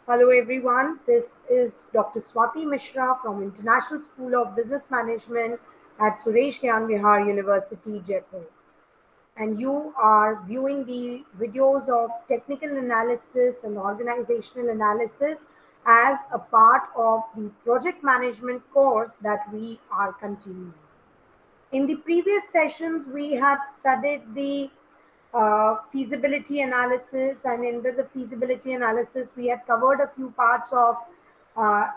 Hello everyone, this is Dr. Swati Mishra from International School of Business Management at Suresh Gyan Vihar University, Jaipur. And you are viewing the videos of technical analysis and organizational analysis as a part of the project management course that we are continuing. In the previous sessions, we had studied the feasibility analysis, and in the feasibility analysis, we had covered a few parts of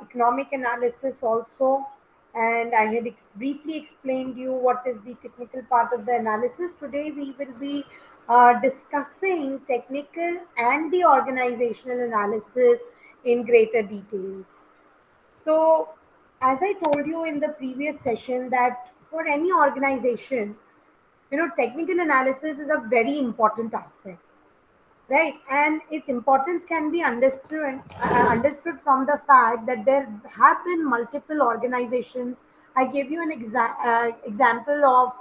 economic analysis also. And I had briefly explained you what is the technical part of the analysis. Today, we will be discussing technical and the organizational analysis in greater details. So, as I told you in the previous session, that for any organization, technical analysis is a very important aspect, right? And its importance can be understood from the fact that there have been multiple organizations. I gave you an example of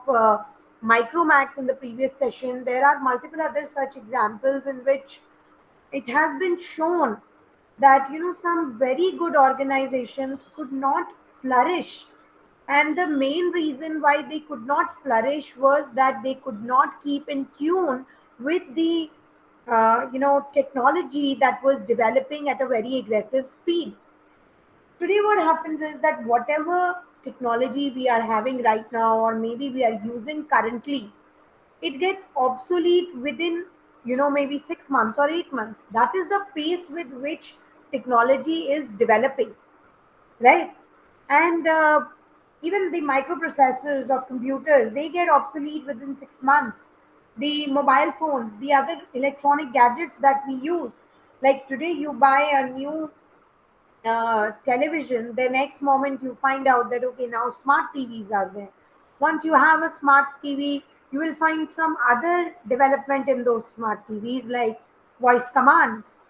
Micromax in the previous session. There are multiple other such examples in which it has been shown that some very good organizations could not flourish, and the main reason why they could not flourish was that they could not keep in tune with the technology that was developing at a very aggressive speed. Today what happens is that whatever technology we are having right now, or maybe we are using currently, it gets obsolete within maybe 6 months or 8 months. That is the pace with which technology is developing, right? And even the microprocessors of computers, they get obsolete within 6 months. The mobile phones, the other electronic gadgets that we use, like today you buy a new television, the next moment you find out that okay, now smart TVs are there. Once you have a smart TV, you will find some other development in those smart TVs, like voice commands.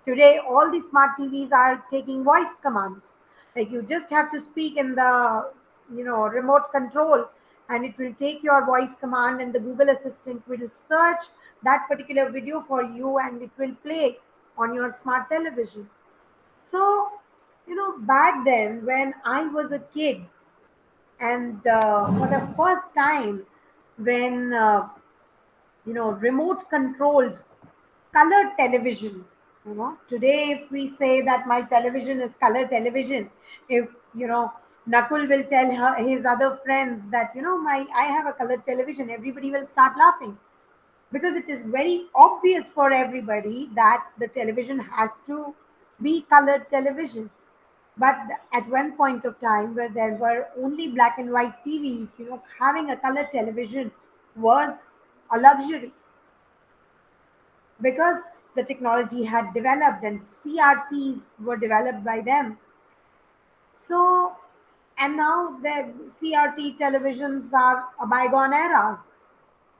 Today all the smart TVs are taking voice commands. Like you just have to speak in the remote control, and it will take your voice command, and the Google Assistant will search that particular video for you, and it will play on your smart television. So, back then when I was a kid, and for the first time, when remote controlled color television, today if we say that my television is color television, if Nakul will tell his other friends that my I have a color television, everybody will start laughing, because it is very obvious for everybody that the television has to be colored television. But at one point of time where there were only black and white TVs, having a color television was a luxury, because the technology had developed and CRTs were developed by them. So, and now the CRT televisions are a bygone eras.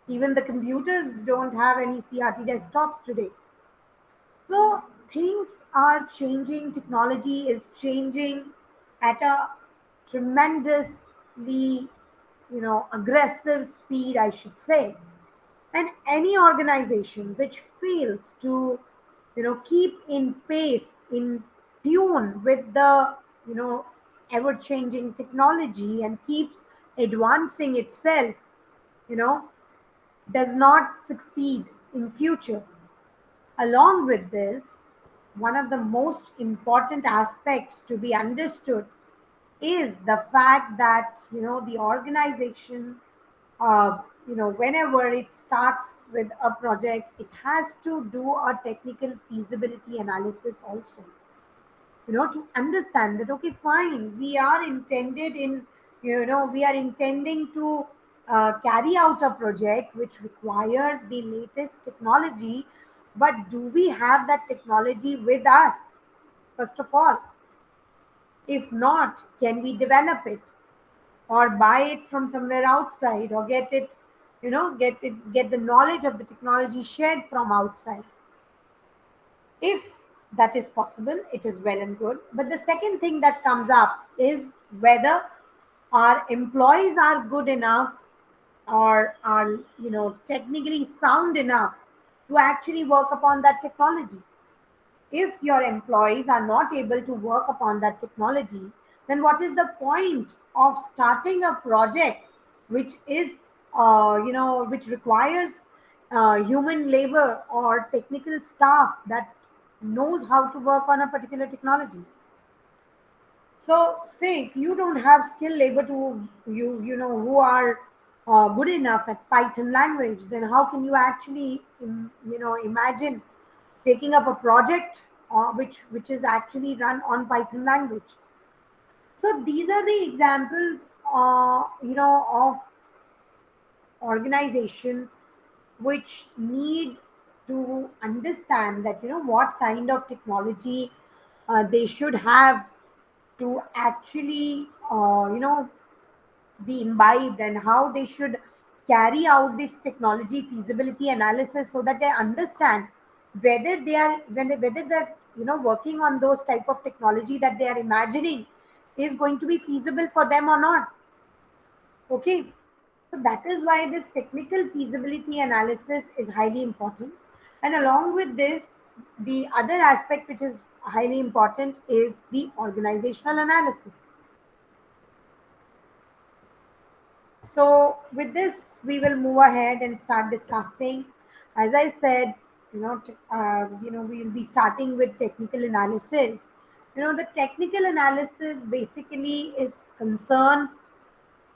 Even the computers don't have any CRT desktops today. So things are changing, technology is changing at a tremendously, aggressive speed, I should say. And any organization which fails to, keep in pace, in tune with the, ever changing technology, and keeps advancing itself, you know, does not succeed in future. Along with this, one of the most important aspects to be understood is the fact that the organization, whenever it starts with a project, it has to do a technical feasibility analysis also, to understand that okay, fine, we are intending to carry out a project which requires the latest technology, but do we have that technology with us, first of all? If not, can we develop it, or buy it from somewhere outside, or get the knowledge of the technology shared from outside? If that is possible, it is well and good. But the second thing that comes up is whether our employees are good enough, or are technically sound enough to actually work upon that technology. If your employees are not able to work upon that technology, then what is the point of starting a project which is, which requires human labor or technical staff that knows how to work on a particular technology? So, say if you don't have skilled labor to who are good enough at Python language, then how can you actually imagine taking up a project which is actually run on Python language? So these are the examples, of organizations which need to understand that what kind of technology they should have to actually be imbibed, and how they should carry out this technology feasibility analysis so that they understand whether they are whether that working on those type of technology that they are imagining is going to be feasible for them or not. Okay, so that is why this technical feasibility analysis is highly important. And along with this, the other aspect which is highly important is the organizational analysis. So with this, we will move ahead and start discussing. As I said, we will be starting with technical analysis. The technical analysis basically is concerned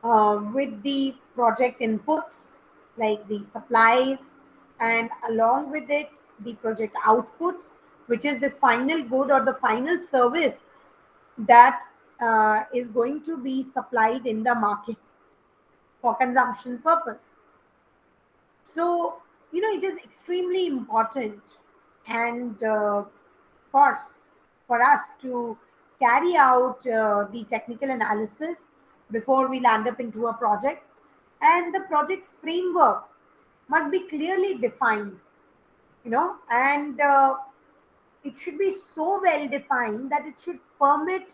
with the project inputs, like the supplies, and along with it, the project outputs, which is the final good or the final service that is going to be supplied in the market for consumption purpose. So, it is extremely important, and of course, for us to carry out the technical analysis before we land up into a project. And the project framework must be clearly defined, and it should be so well defined that it should permit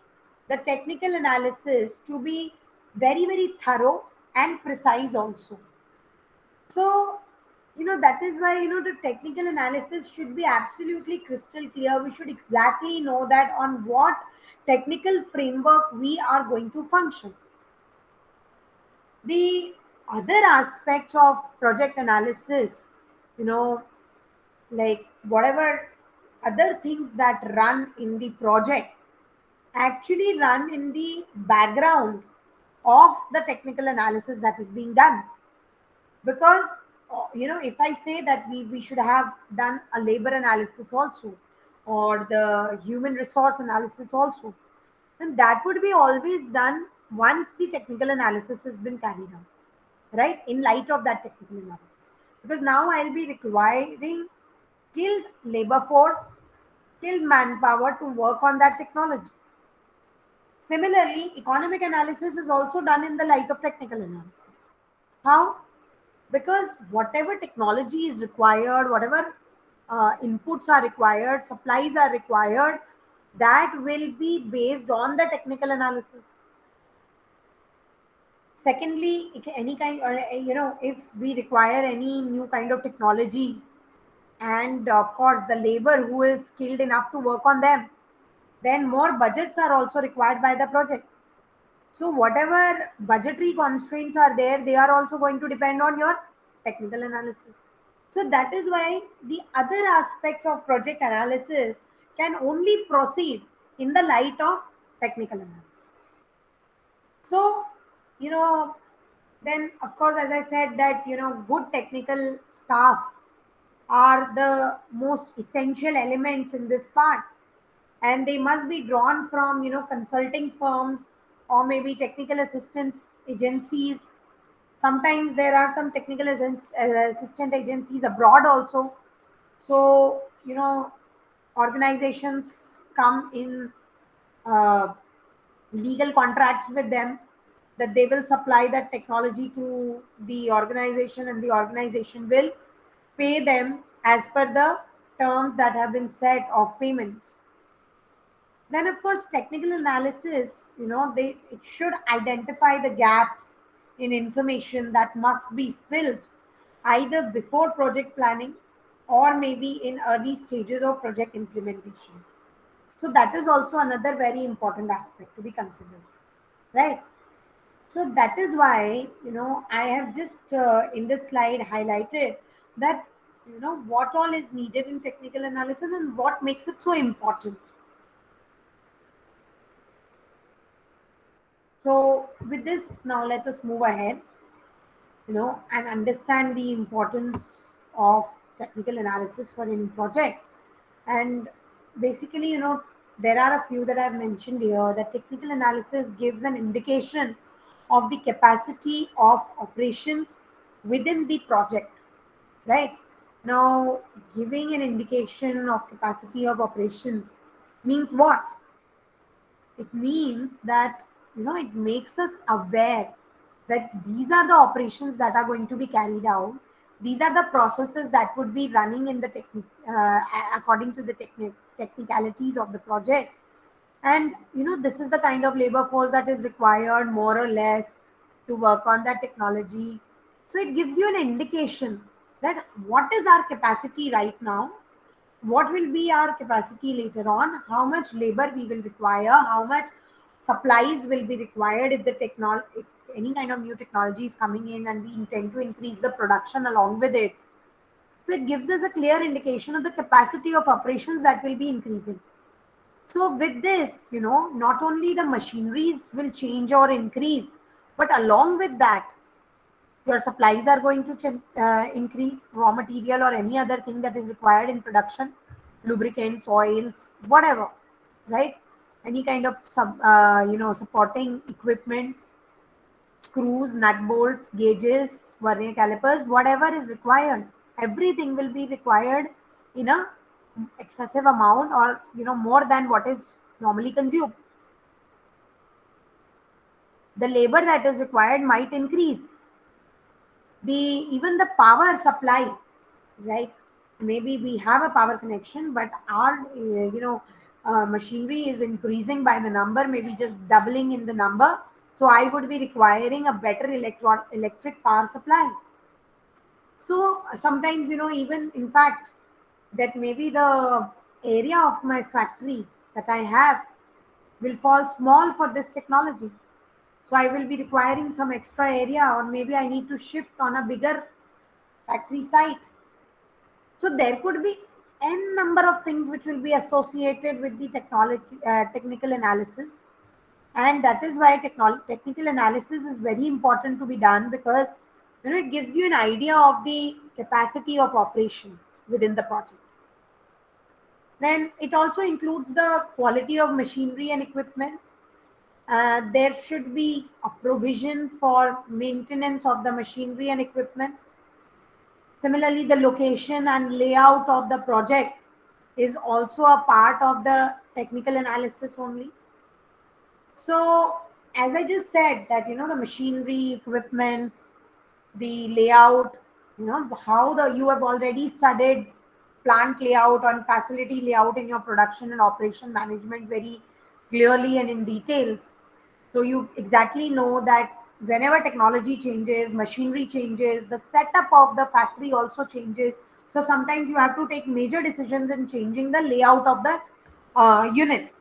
the technical analysis to be very, very thorough and precise also. So, that is why, the technical analysis should be absolutely crystal clear. We should exactly know that on what technical framework we are going to function. The other aspects of project analysis, you know, like whatever other things that run in the project actually run in the background of the technical analysis that is being done. Because if I say that we should have done a labor analysis also, or the human resource analysis also, then that would be always done once the technical analysis has been carried out, right, in light of that technical analysis. Because now I'll be requiring skilled labor force, skilled manpower to work on that technology. Similarly, economic analysis is also done in the light of technical analysis. How? Because whatever technology is required, whatever inputs are required, supplies are required, that will be based on the technical analysis. Secondly, any kind, or if we require any new kind of technology, and of course the labor who is skilled enough to work on them, then more budgets are also required by the project. So whatever budgetary constraints are there, they are also going to depend on your technical analysis. So that is why the other aspects of project analysis can only proceed in the light of technical analysis. So, you know, then of course, as I said, that good technical staff are the most essential elements in this part, and they must be drawn from consulting firms, or maybe technical assistance agencies. Sometimes there are some technical assistant agencies abroad also. So organizations come in uh, legal contracts with them, that they will supply that technology to the organization, and the organization will pay them as per the terms that have been set of payments. Then, of course, technical analysis, it should identify the gaps in information that must be filled either before project planning, or maybe in early stages of project implementation. So that is also another very important aspect to be considered, right? So that is why, I have just in this slide highlighted that, what all is needed in technical analysis and what makes it so important. So with this, now let us move ahead, and understand the importance of technical analysis for any project. And basically, there are a few that I've mentioned here. That technical analysis gives an indication of the capacity of operations within the project, right? Now, giving an indication of capacity of operations means what? It means that, it makes us aware that these are the operations that are going to be carried out. These are the processes that would be running in the according to the technicalities of the project. And, this is the kind of labor force that is required more or less to work on that technology. So it gives you an indication that what is our capacity right now, what will be our capacity later on, how much labor we will require, how much supplies will be required if if any kind of new technology is coming in and we intend to increase the production along with it. So it gives us a clear indication of the capacity of operations that will be increasing. So with this, not only the machineries will change or increase, but along with that, your supplies are going to increase, raw material or any other thing that is required in production, lubricants, oils, whatever, right? Any kind of supporting equipments, screws, nut bolts, gauges, vernier calipers, whatever is required, everything will be required in a excessive amount, or more than what is normally consumed. The labor that is required might increase. The Even the power supply, right? Maybe we have a power connection, but our machinery is increasing by the number, maybe just doubling in the number. So I would be requiring a better electric power supply. So sometimes, even in fact, that maybe the area of my factory that I have will fall small for this technology. So I will be requiring some extra area, or maybe I need to shift on a bigger factory site. So there could be n number of things which will be associated with the technical analysis, and that is why technical analysis is very important to be done, because it gives you an idea of the capacity of operations within the project. Then it also includes the quality of machinery and equipments. There should be a provision for maintenance of the machinery and equipments. Similarly, the location and layout of the project is also a part of the technical analysis only. So, as I just said, that the machinery, equipments, the layout, how the you have already studied plant layout and facility layout in your production and operation management very clearly and in details. So you exactly know that whenever technology changes, machinery changes, the setup of the factory also changes. So sometimes you have to take major decisions in changing the layout of the unit,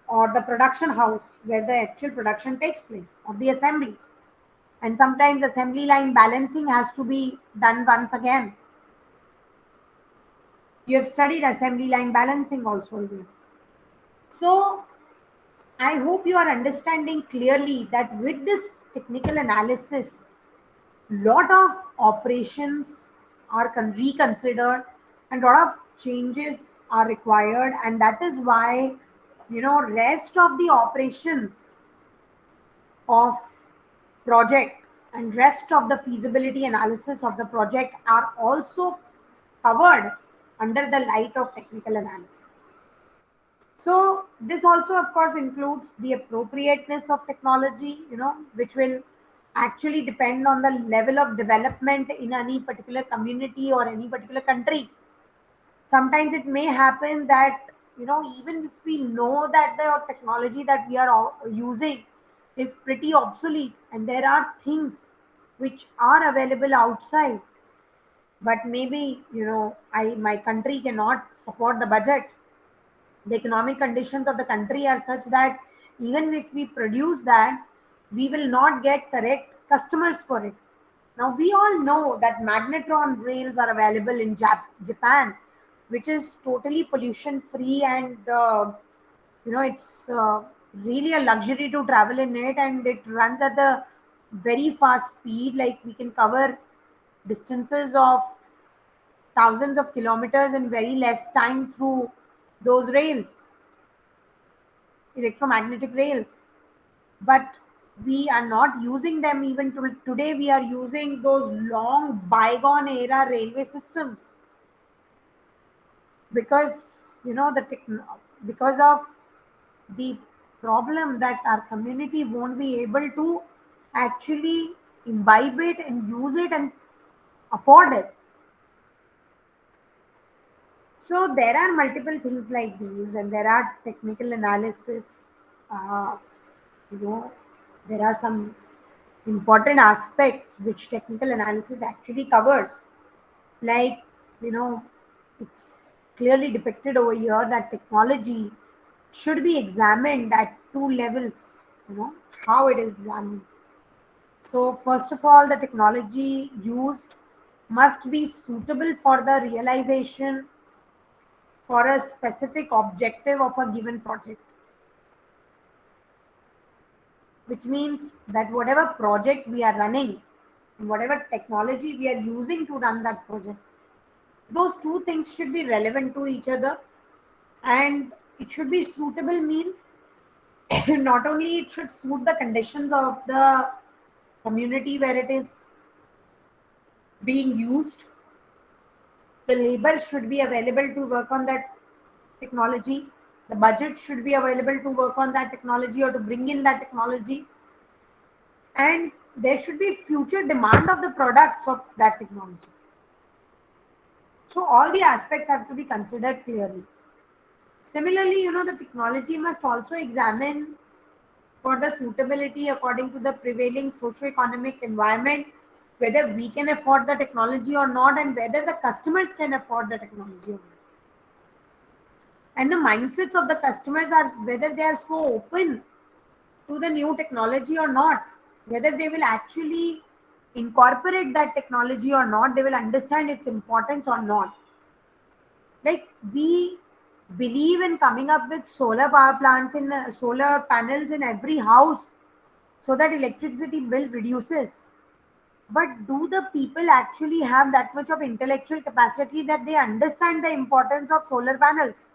or the production house where the actual production takes place, or the assembly. And sometimes assembly line balancing has to be done once again. You have studied assembly line balancing also here. So I hope you are understanding clearly that with this technical analysis, lot of operations are reconsidered, and lot of changes are required, and that is why rest of the operations of project and rest of the feasibility analysis of the project are also covered under the light of technical analysis. So this also of course includes the appropriateness of technology, which will actually depend on the level of development in any particular community or any particular country. Sometimes it may happen that even if we know that the technology that we are using is pretty obsolete, and there are things which are available outside, but maybe I my country cannot support the budget. The economic conditions of the country are such that even if we produce that, we will not get correct customers for it. Now we all know that magnetron rails are available in Japan, which is totally pollution free, and it's really a luxury to travel in it, and it runs at the very fast speed. Like we can cover distances of thousands of kilometers in very less time through those rails, electromagnetic rails. But we are not using them. Even today we are using those long bygone era railway systems, because because of the problem that our community won't be able to actually imbibe it and use it and afford it. So there are multiple things like these, and there are technical analysis. Uh, you know, there are some important aspects which technical analysis actually covers. Like, you know, it's clearly depicted over here that technology should be examined at two levels. How it is examined. So, first of all, the technology used must be suitable for the realization for a specific objective of a given project, which means that whatever project we are running and whatever technology we are using to run that project, those two things should be relevant to each other, and it should be suitable means not only it should suit the conditions of the community where it is being used, the labor should be available to work on that technology, the budget should be available to work on that technology or to bring in that technology, and there should be future demand of the products of that technology. So all the aspects have to be considered clearly. Similarly, the technology must also examine for the suitability according to the prevailing socio-economic environment, whether we can afford the technology or not, and whether the customers can afford the technology or not. And the mindsets of the customers are whether they are so open to the new technology or not, whether they will actually incorporate that technology or not, they will understand its importance or not. Like we believe in coming up with solar power plants in solar panels in every house so that electricity bill reduces. But do the people actually have that much of intellectual capacity that they understand the importance of solar panels?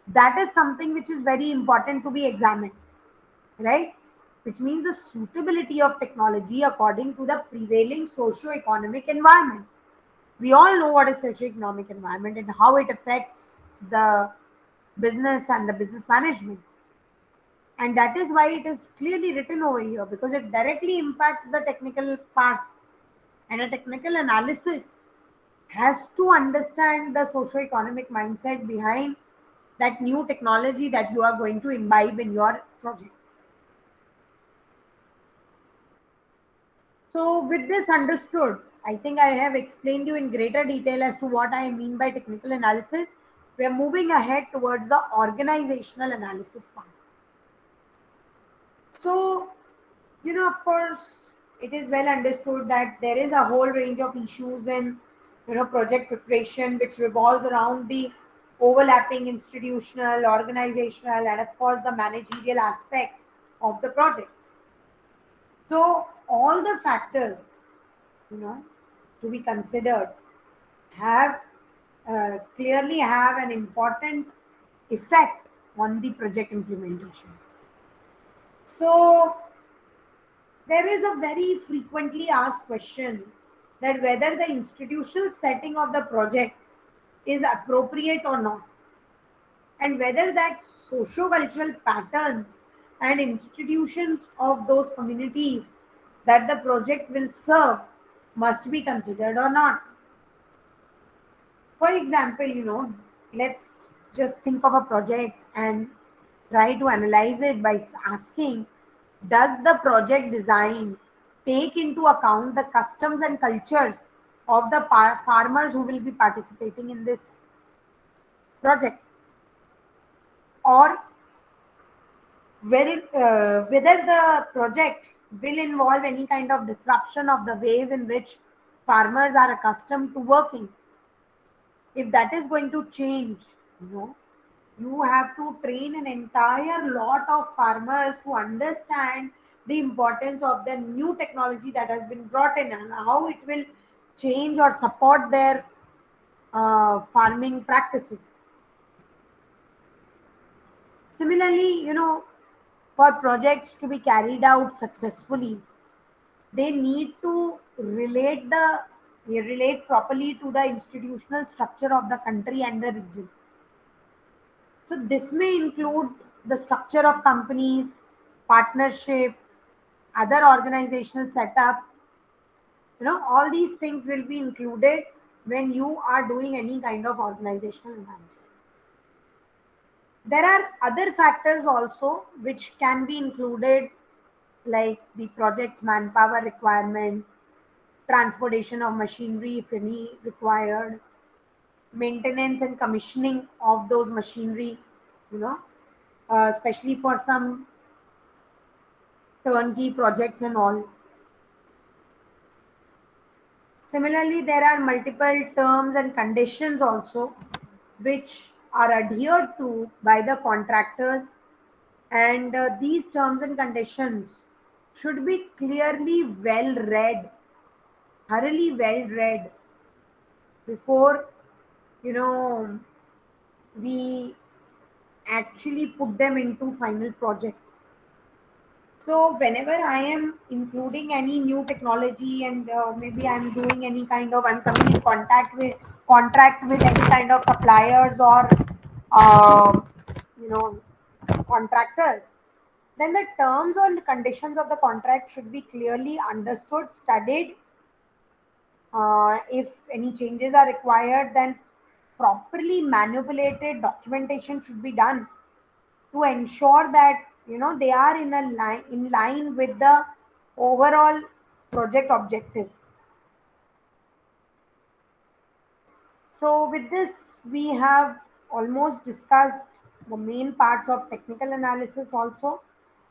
That is something which is very important to be examined, right? Which means the suitability of technology according to the prevailing socio-economic environment. We all know what is socio-economic environment and how it affects the business and the business management. And that is why it is clearly written over here, because it directly impacts the technical part, and a technical analysis has to understand the socio-economic mindset behind that new technology that you are going to imbibe in your project. So, with this understood, I think I have explained you in greater detail as to what I mean by technical analysis. We are moving ahead towards the organizational analysis part. So, of course, it is well understood that there is a whole range of issues in, project preparation, which revolves around the overlapping institutional, organizational, and of course the managerial aspects of the project. So, all the factors, you know, to be considered have clearly have an important effect on the project implementation. So, there is a very frequently asked question that whether the institutional setting of the project is appropriate or not, and whether that socio-cultural patterns and institutions of those communities that the project will serve must be considered or not. For example, let's just think of a project and try to analyze it by asking, does the project design take into account the customs and cultures of the farmers who will be participating in this project, or whether the project will involve any kind of disruption of the ways in which farmers are accustomed to working. If that is going to change, you know, you have to train an entire lot of farmers to understand the importance of the new technology that has been brought in and how it will change or support their farming practices. Similarly, for projects to be carried out successfully, they need to relate properly to the institutional structure of the country and the region. So this may include the structure of companies, partnership, other organizational setup. All these things will be included when you are doing any kind of organizational analysis. There are other factors also which can be included, like the project's manpower requirement, transportation of machinery if any required, maintenance and commissioning of those machinery, you know, especially for some turnkey projects and all. Similarly, there are multiple terms and conditions also which are adhered to by the contractors, and these terms and conditions should be clearly well read, thoroughly well read before you know we actually put them into final project. So whenever I am including any new technology, and maybe I'm doing any kind of, I'm coming in contact with contract with any kind of suppliers or uh, you know contractors, then the terms and conditions of the contract should be clearly understood, studied. If any changes are required, then properly manipulated documentation should be done to ensure that they are in line with the overall project objectives. So with this, we have almost discussed the main parts of technical analysis also,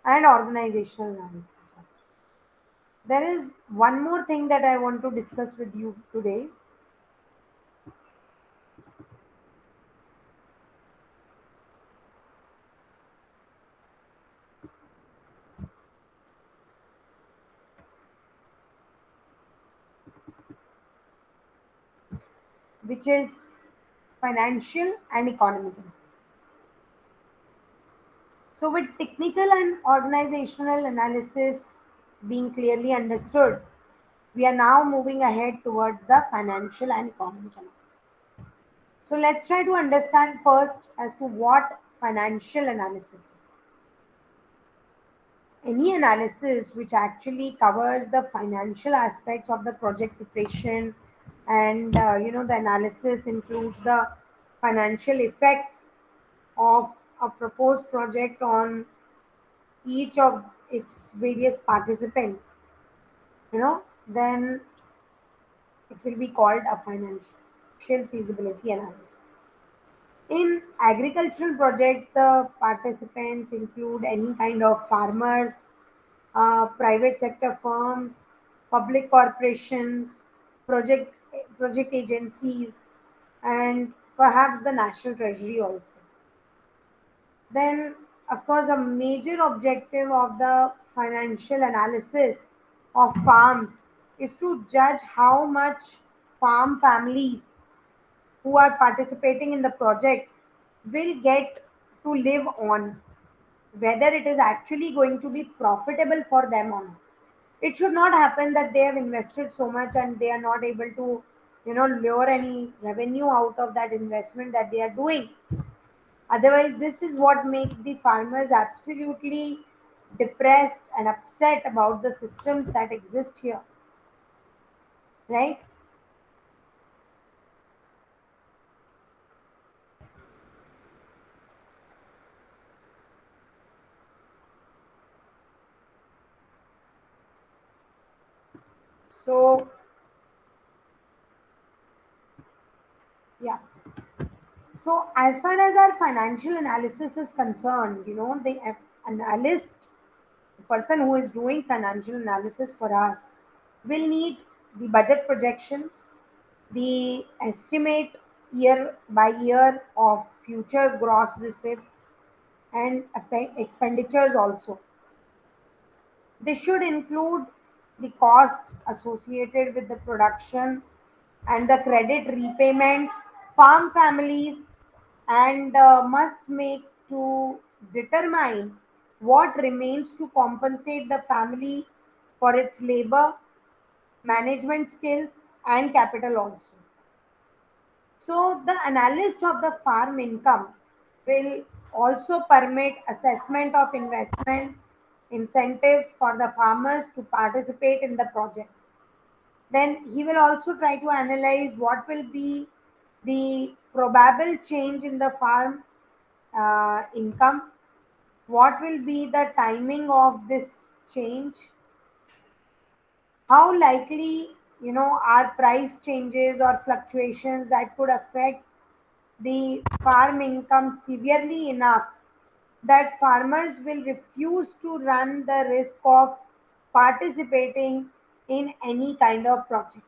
and organizational analysis also. There is one more thing that I want to discuss with you today, which is financial and economic analysis. So, with technical and organizational analysis being clearly understood, we are now moving ahead towards the financial and economic analysis. So, let's try to understand first as to what financial analysis is. Any analysis which actually covers the financial aspects of the project preparation, and the analysis includes the financial effects of a proposed project on each of its various participants, then it will be called a financial feasibility analysis. In agricultural projects, the participants include any kind of farmers, private sector firms, public corporations, project project agencies, and perhaps the national treasury also. Then, of course, a major objective of the financial analysis of farms is to judge how much farm families who are participating in the project will get to live on, whether it is actually going to be profitable for them or not. It should not happen that they have invested so much and they are not able to lure any revenue out of that investment that they are doing. Otherwise, this is what makes the farmers absolutely depressed and upset about the systems that exist here, right? So So, as far as our financial analysis is concerned, the analyst, the person who is doing financial analysis for us, will need the budget projections, the estimate year by year of future gross receipts and expenditures also. This should include the costs associated with the production and the credit repayments farm families and must make to determine what remains to compensate the family for its labor, management skills, and capital also. So, the analyst of the farm income will also permit assessment of investments, incentives for the farmers to participate in the project. Then he will also try to analyze what will be the probable change in the farm income, what will be the timing of this change, how likely are price changes or fluctuations that could affect the farm income severely enough that farmers will refuse to run the risk of participating in any kind of project.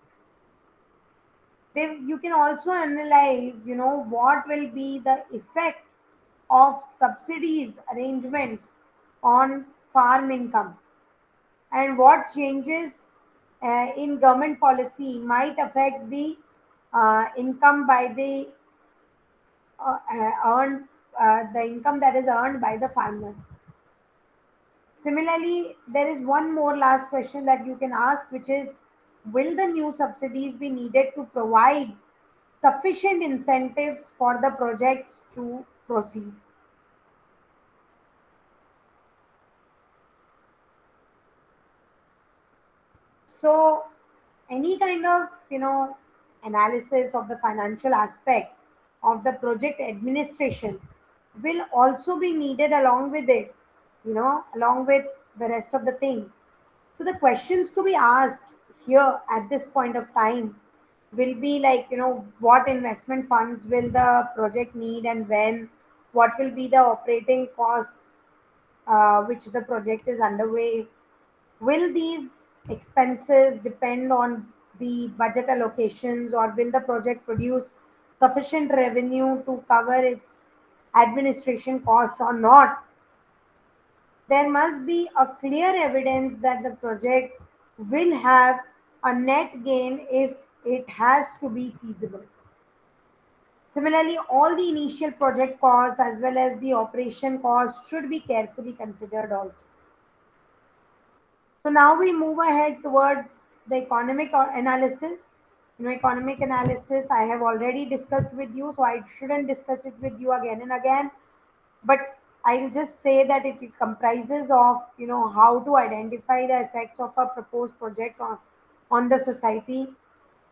You can also analyze what will be the effect of subsidies arrangements on farm income and what changes in government policy might affect the income by earned the income that is earned by the farmers. Similarly, there is one more last question that you can ask, which is, will the new subsidies be needed to provide sufficient incentives for the projects to proceed? So, any kind of analysis of the financial aspect of the project administration will also be needed along with it, along with the rest of the things. So the questions to be asked here at this point of time will be like, what investment funds will the project need and when, what will be the operating costs which the project is underway. Will these expenses depend on the budget allocations, or will the project produce sufficient revenue to cover its administration costs or not? There must be a clear evidence that the project will have a net gain if it has to be feasible. Similarly, all the initial project costs as well as the operation costs should be carefully considered also. So now we move ahead towards the economic analysis. Economic analysis I have already discussed with you, so I shouldn't discuss it with you again and again. But I'll just say that it comprises of how to identify the effects of a proposed project on the society,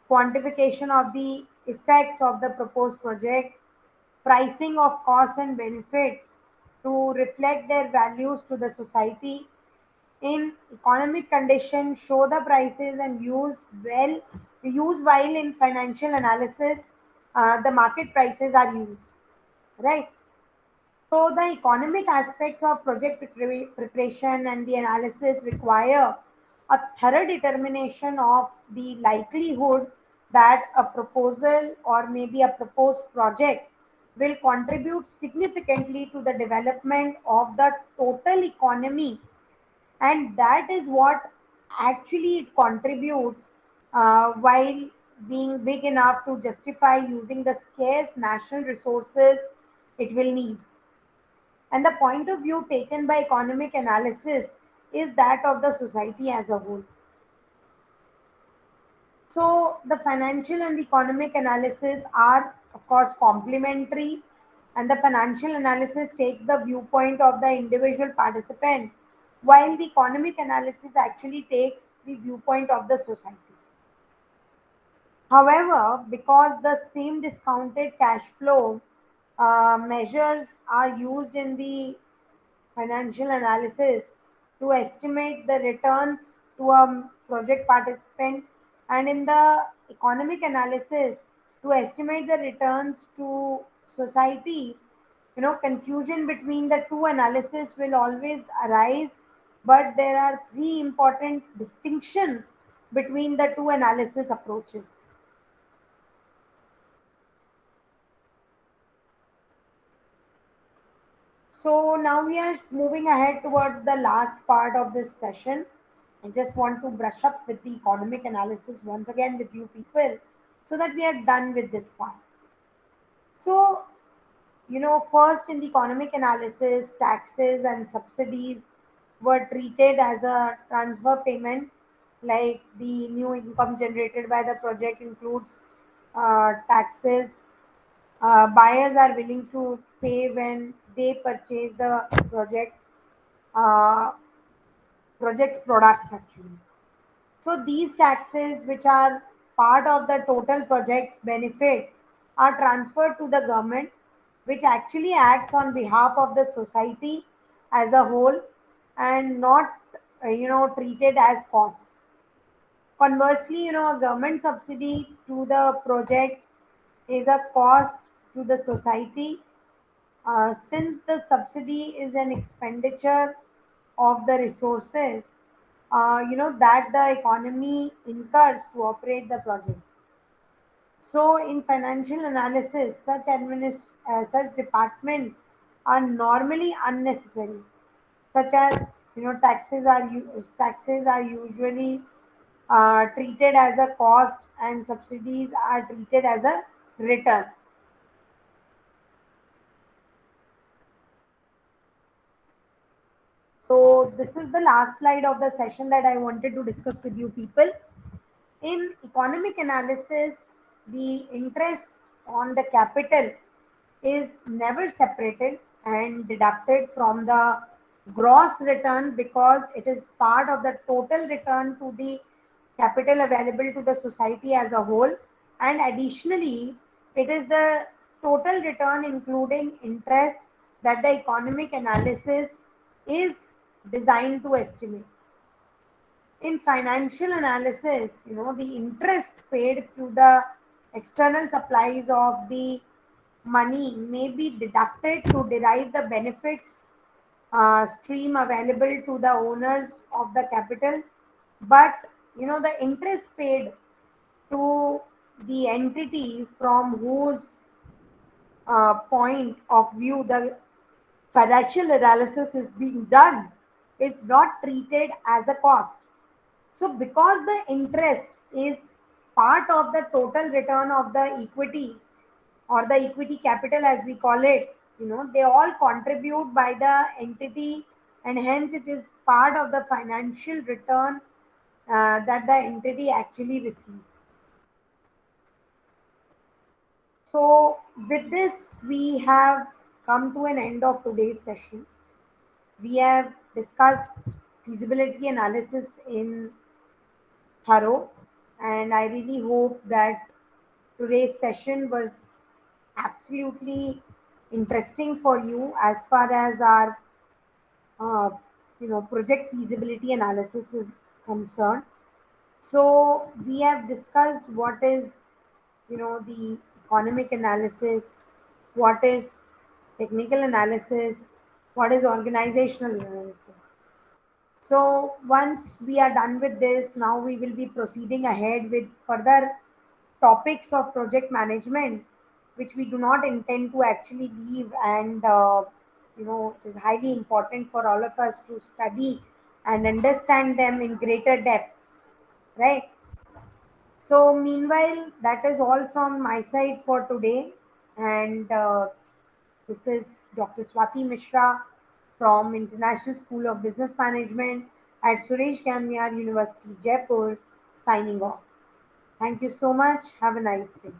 quantification of the effects of the proposed project, pricing of costs and benefits to reflect their values to the society, in economic conditions show the prices and use while in financial analysis the market prices are used, right? So the economic aspect of project preparation and the analysis require a thorough determination of the likelihood that a proposal or maybe a proposed project will contribute significantly to the development of the total economy, and that is what actually it contributes while being big enough to justify using the scarce national resources it will need. And the point of view taken by economic analysis is that of the society as a whole. So the financial and economic analysis are, of course, complementary, and the financial analysis takes the viewpoint of the individual participant, while the economic analysis actually takes the viewpoint of the society. However, because the same discounted cash flow measures are used in the financial analysis to estimate the returns to a project participant, and in the economic analysis to estimate the returns to society, confusion between the two analysis will always arise, but there are three important distinctions between the two analysis approaches. So now we are moving ahead towards the last part of this session. I just want to brush up with the economic analysis once again with you people so that we are done with this part. So, first in the economic analysis, taxes and subsidies were treated as a transfer payments, like the new income generated by the project includes taxes. Buyers are willing to pay when they purchase the uh, project products actually. So these taxes, which are part of the total project's benefit, are transferred to the government, which actually acts on behalf of the society as a whole and not, treated as costs. Conversely, a government subsidy to the project is a cost to the society, since the subsidy is an expenditure of the resources that the economy incurs to operate the project. So in financial analysis, such departments are normally unnecessary, such as taxes are usually treated as a cost and subsidies are treated as a return. So this is the last slide of the session that I wanted to discuss with you people. In economic analysis, the interest on the capital is never separated and deducted from the gross return because it is part of the total return to the capital available to the society as a whole. And additionally, it is the total return including interest that the economic analysis is designed to estimate. In financial analysis, the interest paid through the external supplies of the money may be deducted to derive the benefits stream available to the owners of the capital, but the interest paid to the entity from whose point of view the financial analysis is being done is not treated as a cost. So, because the interest is part of the total return of the equity or the equity capital as we call it, they all contribute by the entity, and hence it is part of the financial return that the entity actually receives. So, with this, we have come to an end of today's session. We have discussed feasibility analysis in thorough, and I really hope that today's session was absolutely interesting for you as far as our uh, project feasibility analysis is concerned. So we have discussed what is the economic analysis, what is technical analysis, what is organizational analysis. So once we are done with this, now we will be proceeding ahead with further topics of project management, which we do not intend to actually leave. And, it is highly important for all of us to study and understand them in greater depths, right? So, meanwhile, that is all from my side for today. And this is Dr. Swati Mishra from International School of Business Management at Suresh Ganviar University, Jaipur, signing off. Thank you so much. Have a nice day.